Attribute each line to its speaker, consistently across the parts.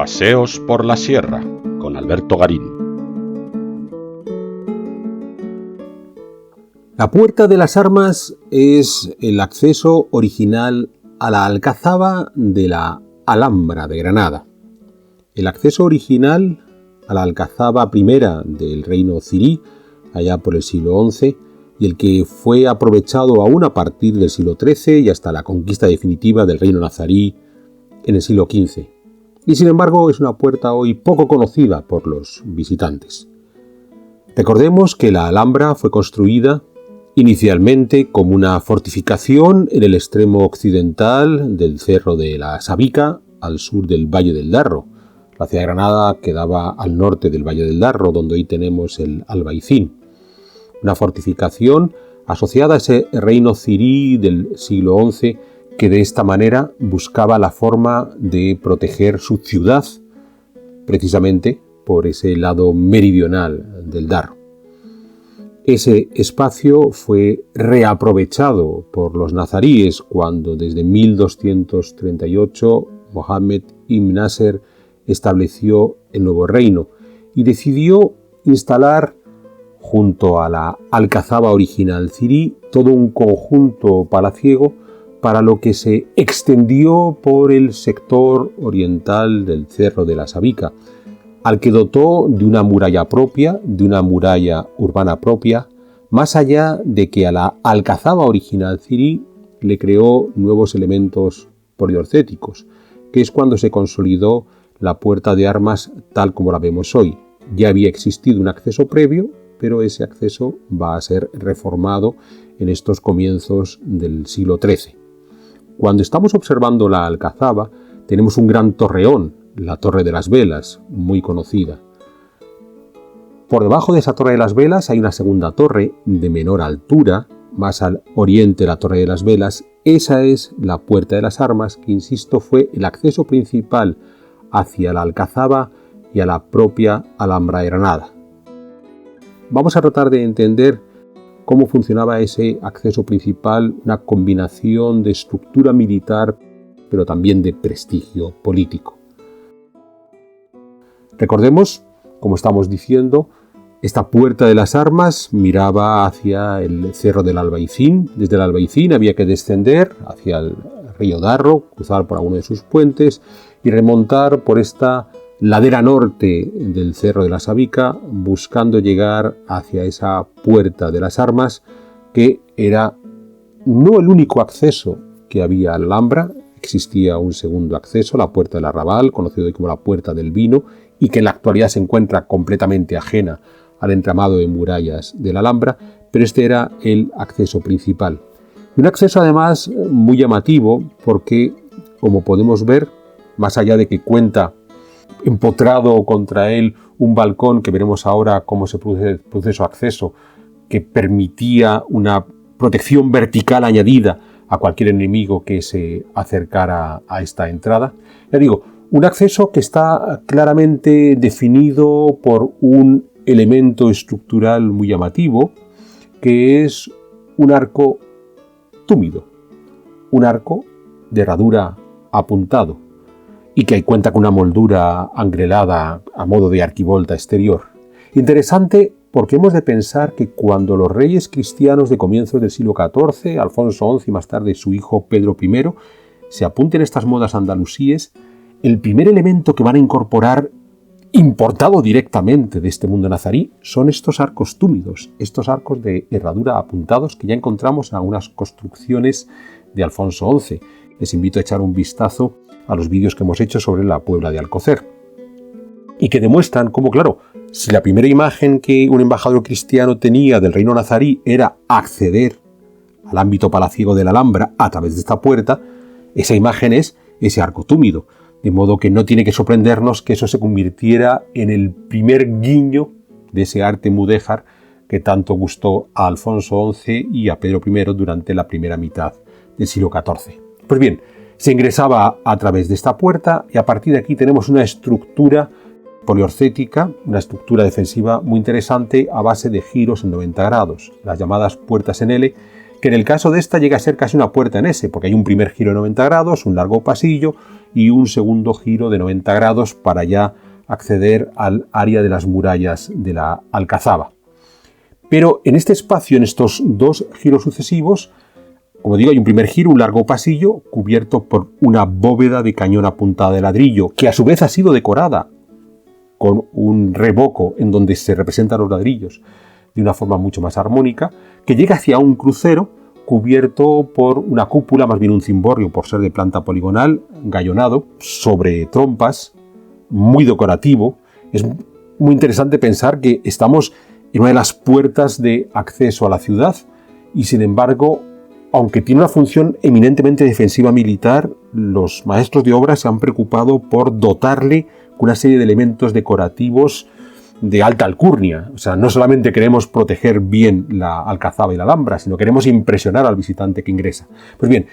Speaker 1: Paseos por la Sierra con Alberto Garín.
Speaker 2: La Puerta de las Armas es el acceso original a la Alcazaba de la Alhambra de Granada. El acceso original a la Alcazaba primera del reino cirí, allá por el siglo XI, y el que fue aprovechado aún a partir del siglo XIII y hasta la conquista definitiva del reino nazarí en el siglo XV. Y sin embargo es una puerta hoy poco conocida por los visitantes. Recordemos que la Alhambra fue construida inicialmente como una fortificación en el extremo occidental del Cerro de la Sabica, al sur del Valle del Darro. La ciudad de Granada quedaba al norte del Valle del Darro, donde hoy tenemos el Albaicín. Una fortificación asociada a ese reino cirí del siglo XI que de esta manera buscaba la forma de proteger su ciudad, precisamente por ese lado meridional del Darro. Ese espacio fue reaprovechado por los nazaríes cuando desde 1238 Mohammed ibn Nasser estableció el nuevo reino y decidió instalar junto a la Alcazaba original cirí todo un conjunto palaciego para lo que se extendió por el sector oriental del Cerro de la Sabica, al que dotó de una muralla propia, de una muralla urbana propia, más allá de que a la Alcazaba original cirí le creó nuevos elementos poliorcéticos, que es cuando se consolidó la Puerta de Armas tal como la vemos hoy. Ya había existido un acceso previo, pero ese acceso va a ser reformado en estos comienzos del siglo XIII. Cuando estamos observando la Alcazaba, tenemos un gran torreón, la Torre de las Velas, muy conocida. Por debajo de esa Torre de las Velas hay una segunda torre de menor altura, más al oriente de la Torre de las Velas. Esa es la Puerta de las Armas, que, insisto, fue el acceso principal hacia la Alcazaba y a la propia Alhambra de Granada. Vamos a tratar de entender cómo funcionaba ese acceso principal, una combinación de estructura militar, pero también de prestigio político. Recordemos, como estamos diciendo, esta Puerta de las Armas miraba hacia el Cerro del Albaicín. Desde el Albaicín había que descender hacia el río Darro, cruzar por alguno de sus puentes y remontar por esta ladera norte del Cerro de la Sabica, buscando llegar hacia esa Puerta de las Armas, que era no el único acceso que había a la Alhambra. Existía un segundo acceso, la Puerta del Arrabal, conocido hoy como la Puerta del Vino, y que en la actualidad se encuentra completamente ajena al entramado de murallas de la Alhambra, pero este era el acceso principal. Un acceso además muy llamativo porque, como podemos ver, más allá de que cuenta empotrado contra él un balcón, que veremos ahora cómo se produce su acceso, que permitía una protección vertical añadida a cualquier enemigo que se acercara a esta entrada. Ya digo, un acceso que está claramente definido por un elemento estructural muy llamativo, que es un arco túmido, un arco de herradura apuntado, y que cuenta con una moldura angrelada a modo de arquivolta exterior. Interesante porque hemos de pensar que cuando los reyes cristianos de comienzos del siglo XIV, Alfonso XI y más tarde su hijo Pedro I, se apunten estas modas andalusíes, el primer elemento que van a incorporar, importado directamente de este mundo nazarí, son estos arcos túmidos, estos arcos de herradura apuntados que ya encontramos en algunas construcciones de Alfonso XI. Les invito a echar un vistazo a los vídeos que hemos hecho sobre la Puebla de Alcocer, y que demuestran cómo, claro, si la primera imagen que un embajador cristiano tenía del reino nazarí era acceder al ámbito palaciego de la Alhambra a través de esta puerta, esa imagen es ese arco túmido, de modo que no tiene que sorprendernos que eso se convirtiera en el primer guiño de ese arte mudéjar que tanto gustó a Alfonso XI y a Pedro I durante la primera mitad del siglo XIV. Pues bien, se ingresaba a través de esta puerta y a partir de aquí tenemos una estructura poliorcética, una estructura defensiva muy interesante a base de giros en 90 grados, las llamadas puertas en L, que en el caso de esta llega a ser casi una puerta en S, porque hay un primer giro de 90 grados, un largo pasillo y un segundo giro de 90 grados para ya acceder al área de las murallas de la Alcazaba. Pero en este espacio, en estos dos giros sucesivos, como digo, hay un primer giro, un largo pasillo cubierto por una bóveda de cañón apuntada de ladrillo, que a su vez ha sido decorada con un revoco en donde se representan los ladrillos de una forma mucho más armónica, que llega hacia un crucero cubierto por una cúpula, más bien un cimborrio por ser de planta poligonal, gallonado, sobre trompas, muy decorativo. Es muy interesante pensar que estamos en una de las puertas de acceso a la ciudad y, sin embargo, aunque tiene una función eminentemente defensiva militar, los maestros de obra se han preocupado por dotarle con una serie de elementos decorativos de alta alcurnia. O sea, no solamente queremos proteger bien la Alcazaba y la Alhambra, sino queremos impresionar al visitante que ingresa. Pues bien,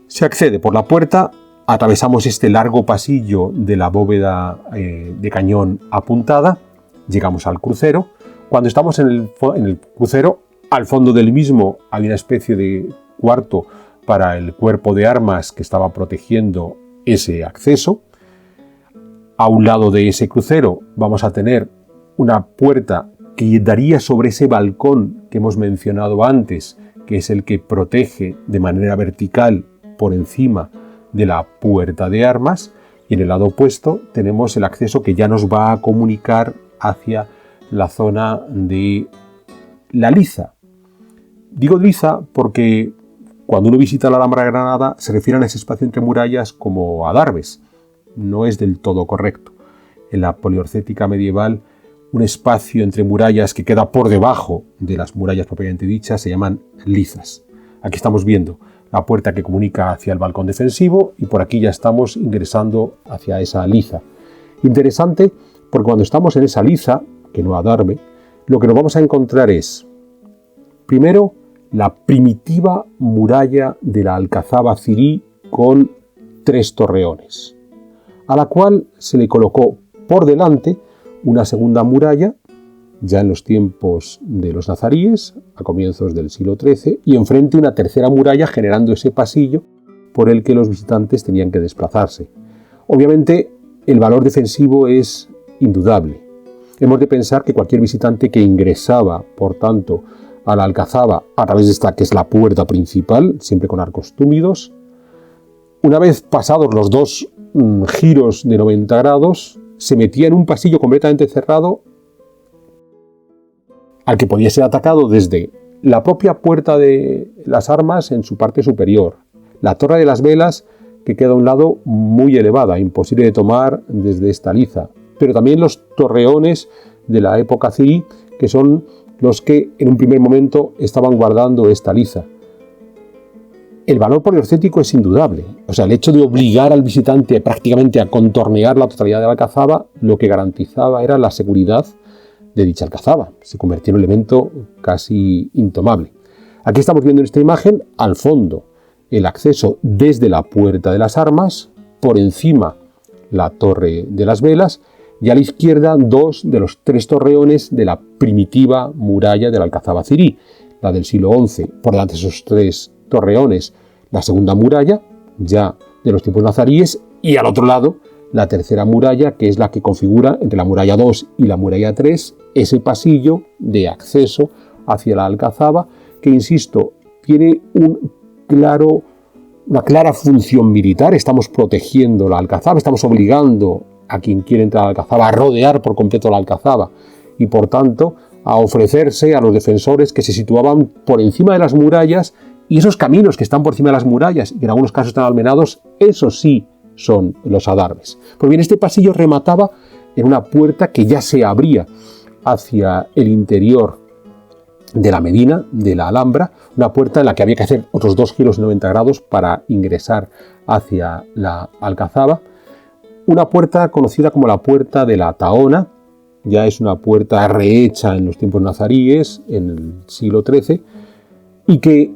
Speaker 2: se accede por la puerta, atravesamos este largo pasillo de la bóveda de cañón apuntada, llegamos al crucero. Cuando estamos en el crucero, al fondo del mismo hay una especie de cuarto para el cuerpo de armas que estaba protegiendo ese acceso. A un lado de ese crucero vamos a tener una puerta que daría sobre ese balcón que hemos mencionado antes, que es el que protege de manera vertical por encima de la puerta de armas, y en el lado opuesto tenemos el acceso que ya nos va a comunicar hacia la zona de la Liza. Digo Liza porque cuando uno visita la Alhambra de Granada se refiere a ese espacio entre murallas como adarves. No es del todo correcto. En la poliorcética medieval, un espacio entre murallas que queda por debajo de las murallas propiamente dichas se llaman lizas. Aquí estamos viendo la puerta que comunica hacia el balcón defensivo y por aquí ya estamos ingresando hacia esa liza. Interesante porque cuando estamos en esa liza, que no adarve, lo que nos vamos a encontrar es, primero, la primitiva muralla de la Alcazaba cirí con 3 torreones, a la cual se le colocó por delante una segunda muralla, ya en los tiempos de los nazaríes, a comienzos del siglo XIII, y enfrente una tercera muralla generando ese pasillo por el que los visitantes tenían que desplazarse. Obviamente, el valor defensivo es indudable. Hemos de pensar que cualquier visitante que ingresaba, por tanto, a la Alcazaba a través de esta que es la puerta principal, siempre con arcos túmidos, una vez pasados los 2 giros de 90 grados, se metía en un pasillo completamente cerrado al que podía ser atacado desde la propia puerta de las armas en su parte superior, la torre de las velas que queda a un lado muy elevada, imposible de tomar desde esta liza, pero también los torreones de la época cirí, que son los que en un primer momento estaban guardando esta liza. El valor poliorcético es indudable. O sea, el hecho de obligar al visitante prácticamente a contornear la totalidad de la Alcazaba, lo que garantizaba era la seguridad de dicha Alcazaba. Se convirtió en un elemento casi intomable. Aquí estamos viendo en esta imagen, al fondo, el acceso desde la puerta de las armas, por encima la torre de las velas, y a la izquierda 2 de los 3 torreones de la primitiva muralla de la Alcazaba cirí, la del siglo XI. Por delante de esos 3 torreones, la segunda muralla, ya de los tiempos nazaríes, y al otro lado, la tercera muralla, que es la que configura entre la muralla 2 y la muralla 3, ese pasillo de acceso hacia la Alcazaba, que, insisto, tiene una clara función militar. Estamos protegiendo la Alcazaba, estamos obligando a quien quiere entrar a la Alcazaba a rodear por completo la Alcazaba y, por tanto, a ofrecerse a los defensores que se situaban por encima de las murallas, y esos caminos que están por encima de las murallas y en algunos casos están almenados, esos sí son los adarves. Pues bien, este pasillo remataba en una puerta que ya se abría hacia el interior de la Medina, de la Alhambra, una puerta en la que había que hacer otros 2 giros de 90 grados para ingresar hacia la Alcazaba. Una puerta conocida como la puerta de la Tahona, ya es una puerta rehecha en los tiempos nazaríes, en el siglo XIII, y que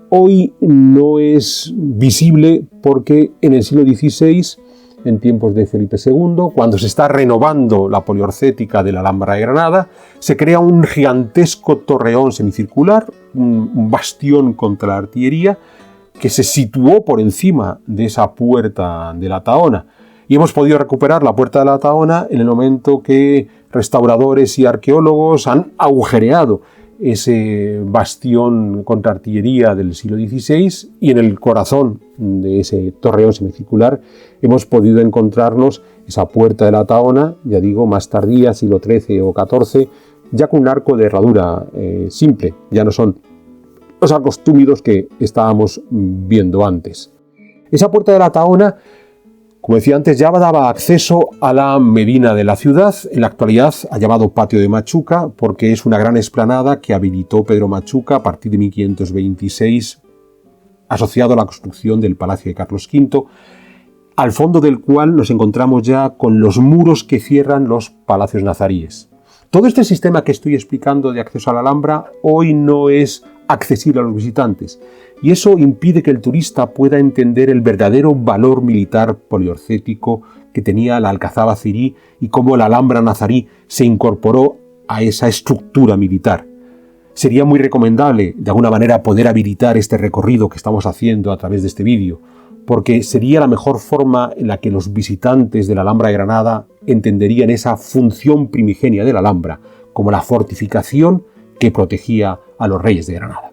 Speaker 2: hoy no es visible porque en el siglo XVI, en tiempos de Felipe II, cuando se está renovando la poliorcética de la Alhambra de Granada, se crea un gigantesco torreón semicircular, un bastión contra la artillería, que se situó por encima de esa puerta de la Tahona. Y hemos podido recuperar la puerta de la Tahona en el momento que restauradores y arqueólogos han agujereado ese bastión contra artillería del siglo XVI, y en el corazón de ese torreón semicircular hemos podido encontrarnos esa puerta de la Tahona, ya digo, más tardía, siglo XIII o XIV, ya con un arco de herradura simple, ya no son los arcos túmidos que estábamos viendo antes. Esa puerta de la Tahona, como decía antes, ya daba acceso a la medina de la ciudad. En la actualidad ha llamado Patio de Machuca porque es una gran explanada que habilitó Pedro Machuca a partir de 1526, asociado a la construcción del Palacio de Carlos V, al fondo del cual nos encontramos ya con los muros que cierran los palacios nazaríes. Todo este sistema que estoy explicando de acceso a la Alhambra hoy no es accesible a los visitantes, y eso impide que el turista pueda entender el verdadero valor militar poliorcético que tenía la Alcazaba cirí y cómo la Alhambra nazarí se incorporó a esa estructura militar. Sería muy recomendable, de alguna manera, poder habilitar este recorrido que estamos haciendo a través de este vídeo, porque sería la mejor forma en la que los visitantes de la Alhambra de Granada entenderían esa función primigenia de la Alhambra como la fortificación que protegía a los reyes de Granada.